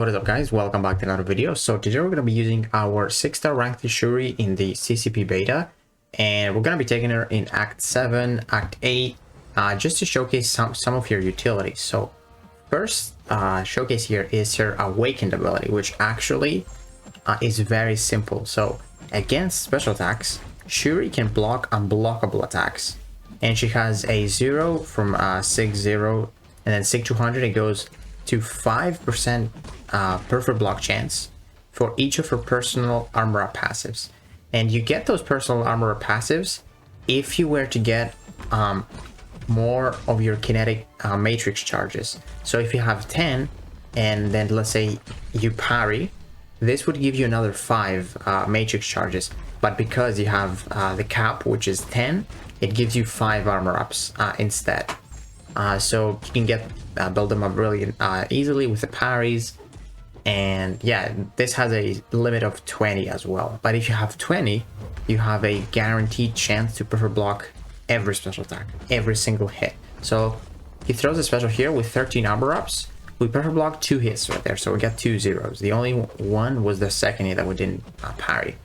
What is up, guys? Welcome back to another video. So today we're going to be using our 6-star ranked Shuri in the CCP beta, and we're going to be taking her in Act 7, Act 8, just to showcase some of her utilities. So first showcase here is her Awakened ability, which actually is very simple. So against special attacks, Shuri can block unblockable attacks, and she has a 0 from SIG 0, and then SIG 200 it goes to 5% perfect block chance for each of her personal armor up passives. And you get those personal armor up passives if you were to get more of your kinetic matrix charges. So if you have 10 and then let's say you parry, this would give you another 5 matrix charges, but because you have the cap, which is 10, it gives you 5 armor ups instead. So you can build them up really easily with the parries. And yeah, this has a limit of 20 as well, but if you have 20, you have a guaranteed chance to perfect block every special attack, every single hit. So he throws a special here with 13 armor ups. We perfect block 2 hits right there, so we got 2 zeros. The only one was the second hit that we didn't parry.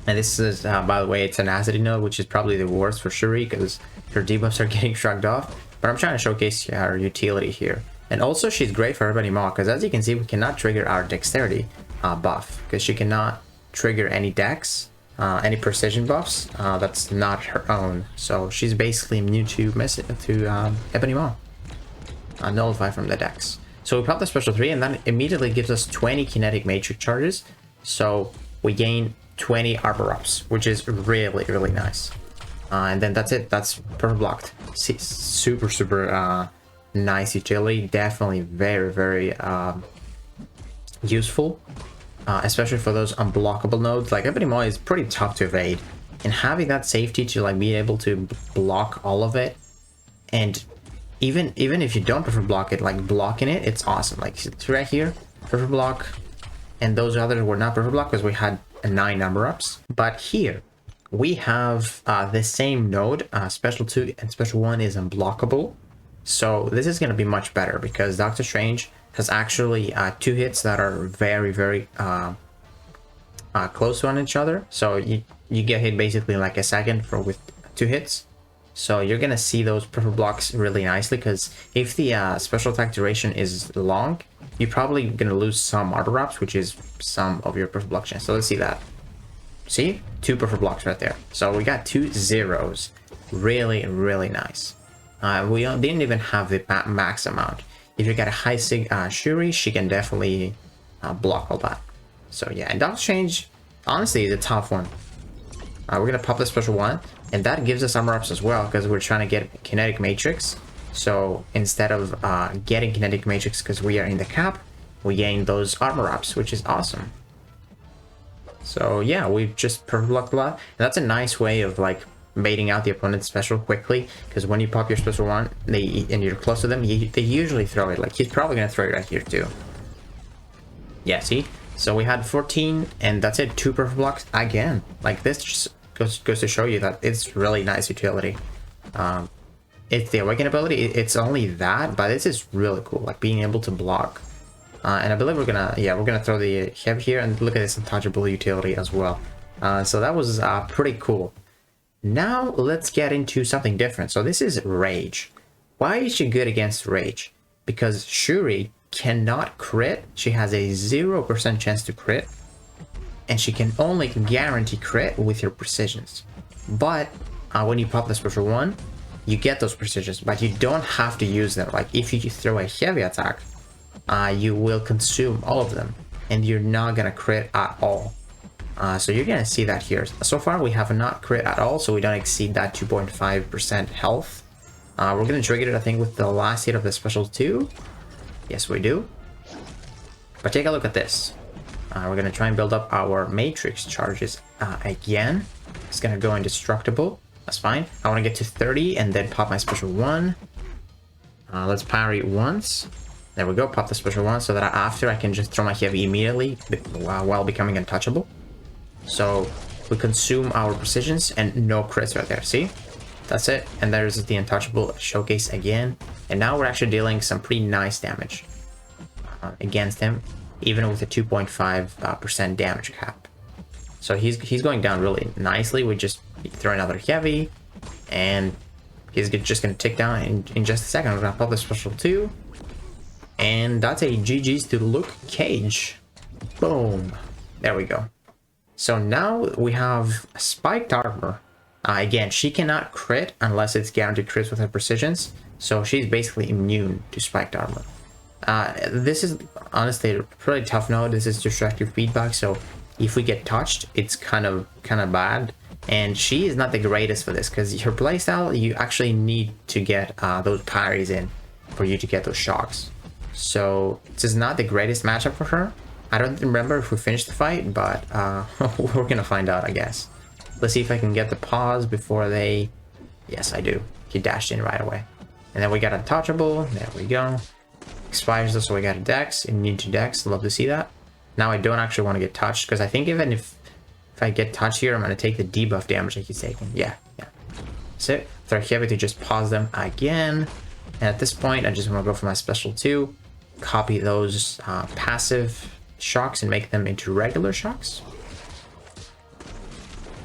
And this is by the way, it's an tenacity node, which is probably the worst for Shuri because her debuffs are getting shrugged off. But I'm trying to showcase her utility here. And also she's great for everybody mcoc, because as you can see, we cannot trigger our dexterity buff, because she cannot trigger any dex, any precision buffs that's not her own. So she's basically immune to ebony maw, nullify from the dex. So we pop the special 3, and that immediately gives us 20 kinetic matrix charges. So we gain 20 armor ups, which is really nice. And then that's it. That's perfect blocked. See, super nice utility. Definitely very useful, especially for those unblockable nodes. Like ebony maw is pretty tough to evade, and having that safety to like be able to block all of it, and even if you don't perfect block it, like blocking it, it's awesome. Like it's right here, perfect block, and those others were not perfect block because we had 9 number ups. But here we have the same node, special 2 and special 1 is unblockable. So this is going to be much better because Doctor Strange has actually 2 hits that are very close to on each other. So you get hit basically like a second with 2 hits. So you're going to see those perfect blocks really nicely, because if the special attack duration is long, you're probably going to lose some armor ups, which is some of your perfect block chance. So let's see that. See, 2 perfect blocks right there. So we got 2 zeros. Really nice. We didn't even have the max amount. If you get a high sig Shuri, she can definitely block all that. So yeah, and Doctor Strange honestly is a tough one. We're gonna pop the special 1, and that gives us armor ups as well, because we're trying to get kinetic matrix. So instead of getting kinetic matrix because we are in the cap, we gain those armor ups, which is awesome. So yeah, we've just perfect blocked a lot, and that's a nice way of like baiting out the opponent's special quickly, because when you pop your special 1 and you're close to them, they usually throw it. Like he's probably gonna throw it right here too. Yeah, see, so we had 14, and that's it, 2 perfect blocks again. Like this just goes to show you that it's really nice utility. It's the Awakened ability, it's only that, but this is really cool, like being able to block. And I believe we're gonna throw the heavy here, and look at this untouchable utility as well. So that was pretty cool. Now let's get into something different. So this is Rage. Why is she good against Rage? Because Shuri cannot crit. She has a 0% chance to crit, and she can only guarantee crit with your precisions. But when you pop the special 1, you get those precisions, but you don't have to use them. Like if you throw a heavy attack, you will consume all of them, and you're not gonna crit at all. So you're gonna see that here. So far we have not crit at all, so we don't exceed that 2.5% health. We're gonna trigger it, I think, with the last hit of the special 2. Yes, we do. But take a look at this. We're gonna try and build up our matrix charges again. It's gonna go indestructible. That's fine. I want to get to 30 and then pop my special 1. Let's parry once. There we go, pop the special 1, so that after I can just throw my heavy immediately while becoming untouchable. So we consume our precisions and no crits right there, see? That's it, and there's the untouchable showcase again. And now we're actually dealing some pretty nice damage against him. even with a 2.5% damage cap. So he's going down really nicely. We just throw another heavy, and he's just gonna tick down in just a second. We're gonna pop the special 2, and that's a GG's to Luke Cage. Boom. There we go. So now we have spiked armor. Again, she cannot crit unless it's guaranteed crits with her precisions. So she's basically immune to spiked armor. This is honestly a pretty tough node. This is destructive feedback. So if we get touched, it's kind of bad. And she is not the greatest for this because her playstyle, you actually need to get those parries in for you to get those shocks. So this is not the greatest matchup for her. I don't remember if we finished the fight, but we're gonna find out, I guess. Let's see if I can get the pause before they... Yes, I do. He dashed in right away. And then we got Untouchable. There we go. Expires us, so we got a Dex. Immune to Dex. Love to see that. Now I don't actually want to get touched, because I think even if I get touched here, I'm going to take the debuff damage that he's taking. Yeah. So, throw heavy to just pause them again. And at this point, I just want to go for my special 2. Copy those passive shocks and make them into regular shocks.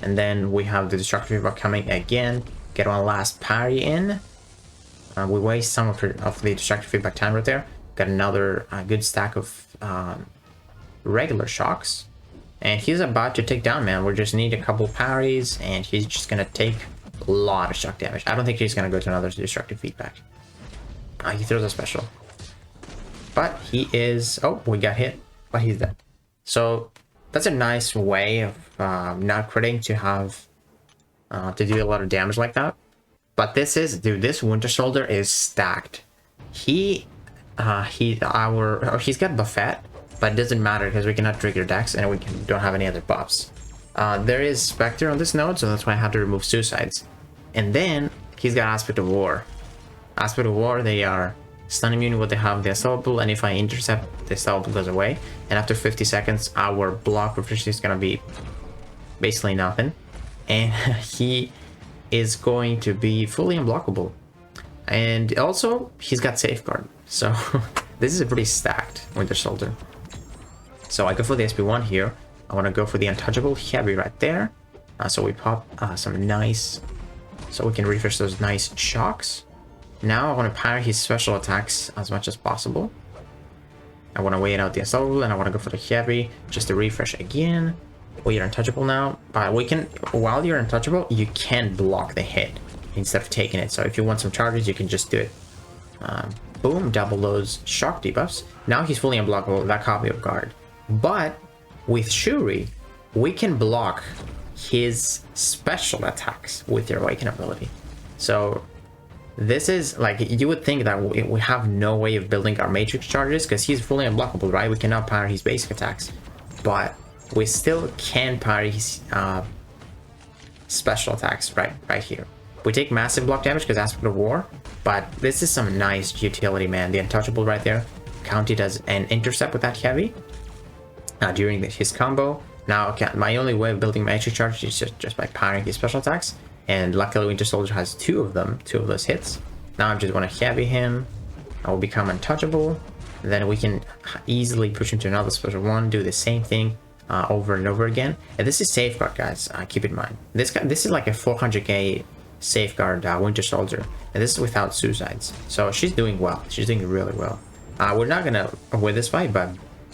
And then we have the destructive feedback coming again. Get one last parry in. We waste some of the destructive feedback time right there. Got another good stack of regular shocks. And he's about to take down, man. We just need a couple parries, and he's just gonna take a lot of shock damage. I don't think he's gonna go to another destructive feedback. He throws a special. But he is... Oh, we got hit. But he's dead. So that's a nice way of not critting to have to do a lot of damage like that. But this is, dude, this Winter Soldier is stacked. He's got Buffet, but it doesn't matter because we cannot trigger Dex and we don't have any other buffs. There is Spectre on this node, so that's why I had to remove Suicides. And then he's got Aspect of War. Aspect of War, they are stun immune when they have the Assaultable, and if I intercept, the Assaultable goes away. And after 50 seconds, our block proficiency is gonna be basically nothing. And he is going to be fully unblockable. And also, he's got Safeguard. So this is a pretty stacked Winter Soldier. So I go for the SP1 here. I want to go for the Untouchable Heavy right there. So we pop some nice... So we can refresh those nice shocks. Now I want to parry his special attacks as much as possible. I want to wait out the Assault, and I want to go for the Heavy just to refresh again. Well, you're untouchable now, but we can, while you're untouchable, you can block the hit instead of taking it. So if you want some charges, you can just do it. Boom, double those shock debuffs. Now he's fully unblockable, that copy of guard. But with Shuri, we can block his special attacks with your Awaken ability. So this is like, you would think that we have no way of building our Matrix charges because he's fully unblockable, right? We cannot parry his basic attacks, but we still can parry his special attacks right here. We take massive block damage because Aspect of War, but this is some nice utility, man. The Untouchable right there counted as an intercept with that heavy during his combo. Now, okay, my only way of building Matrix charge is just by parrying his special attacks, and luckily Winter Soldier has two of those hits. Now I just want to heavy him. I will become untouchable. Then we can easily push him to another special one, do the same thing over and over again. And this is Safeguard, guys. Keep in mind, this is like a 400k Safeguard Winter Soldier, and this is without Suicides. So she's doing well. She's doing really well. We're not gonna win this fight, but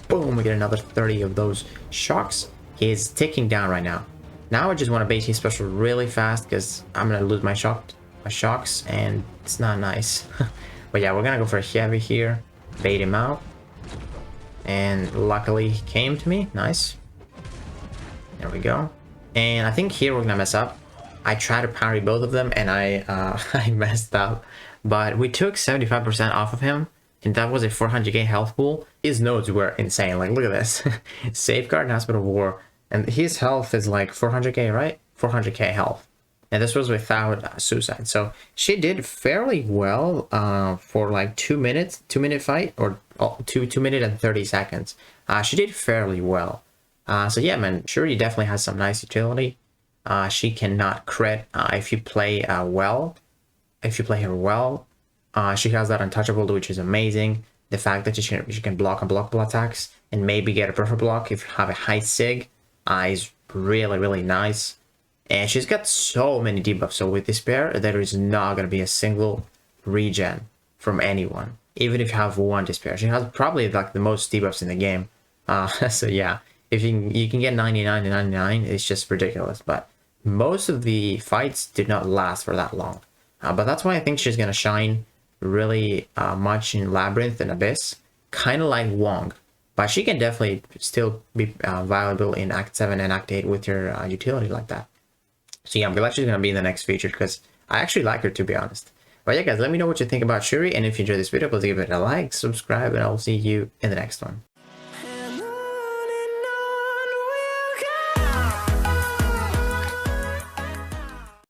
boom, we get another 30 of those shocks. He's ticking down right now. Now I just want to bait his special really fast because I'm gonna lose my shocks, and it's not nice. But yeah, we're gonna go for a heavy here, bait him out, and luckily he came to me. Nice. There we go. And I think here we're gonna mess up. I tried to parry both of them and I I messed up. But we took 75% off of him, and that was a 400k health pool. His nodes were insane. Like, look at this. Safeguard and Aspect of War. And his health is like 400k, right? 400k health. And this was without Suicide. So she did fairly well for like 2 minutes, 2-minute fight, or 2 minutes and 30 seconds. She did fairly well. So yeah, man, Shuri definitely has some nice utility. She cannot crit if you play well. If you play her well, she has that Untouchable, which is amazing. The fact that she can block unblockable attacks and maybe get a buffer block if you have a high sig. Is really, really nice. And she's got so many debuffs. So with this pair, there is not going to be a single regen from anyone. Even if you have one despair. She has probably like the most debuffs in the game. So yeah, if you can get 99 to 99, it's just ridiculous. But most of the fights did not last for that long. But that's why I think she's going to shine really much in Labyrinth and Abyss. Kind of like Wong. But she can definitely still be viable in Act 7 and Act 8 with her utility like that. So yeah, I'm glad she's going to be in the next feature because I actually like her, to be honest. But yeah, guys, let me know what you think about Shuri. And if you enjoyed this video, please give it a like, subscribe, and I'll see you in the next one.